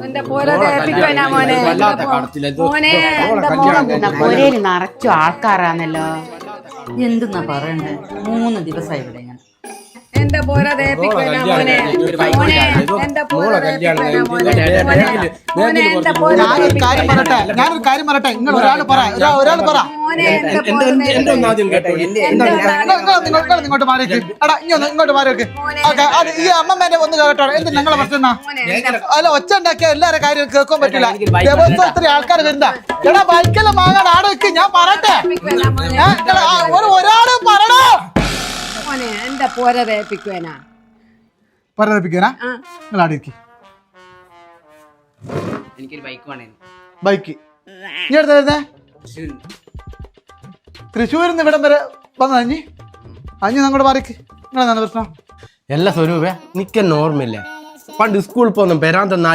എന്റെ പോരെ തേപ്പിക്കാനാ മോനെ. മോനെ പൊരേല് നിറച്ചു ആൾക്കാരാന്നല്ലോ. എന്തെന്നാ പറയണ്ടേ? 3 ദിവസമായി ഇവിടെ ഞാൻ. എന്റെ പോരെ തേപ്പിക്കാനാ മോനെ. മോനെ എന്റെ പോരെ തേപ്പിക്കാനാ മോനെ. മോനെ എന്റെ പോരെ ഞാനൊരു കാര്യം പറയട്ടെ നിങ്ങൾ ഒരാൾ പറ. മോനെ എന്റെ പോരെ ഇങ്ങോട്ട് മാറിക്ക്. എടാ ഇങ്ങോട്ട് മാറിക്ക്. ഈ അമ്മമ്മേന്റെ ഒന്ന് കേട്ടോ. എന്ത് ഞങ്ങളെ പ്രശ്നം? അല്ല ഒച്ച ഉണ്ടാക്കിയ എല്ലാവരുടെ കാര്യം കേൾക്കാൻ പറ്റില്ല. ദിവസം ഇത്രയും ആൾക്കാർ വരുന്ന എടാ ബൈക്കെല്ലാം വാങ്ങാൻ ആടെ വെക്ക്. ഞാൻ പറയട്ടെ ഒരാള് പറയണോ? മോനെ എന്റെ പോരെ തേപ്പിക്കാനാ. പറയിപ്പിക്കാനാ? നിങ്ങൾ ആടെ ഇരിക്കും. എനിക്കൊരു ബൈക്ക് വേണേ. ബൈക്ക് ഇനി എടുത്ത വരുന്നേ? തൃശ്ശൂരിൽ നിന്ന് ഇവിടം വരെ വന്ന അഞ്ഞി അങ്ങോട്ട് മാറിക്ക്. നിങ്ങളെന്താണ് പ്രശ്നം? എല്ലാ സ്വരൂപേ നിക്കെന്നെ ഓർമ്മയില്ല. പണ്ട് സ്കൂളിൽ പോകുന്ന പെരാന്ത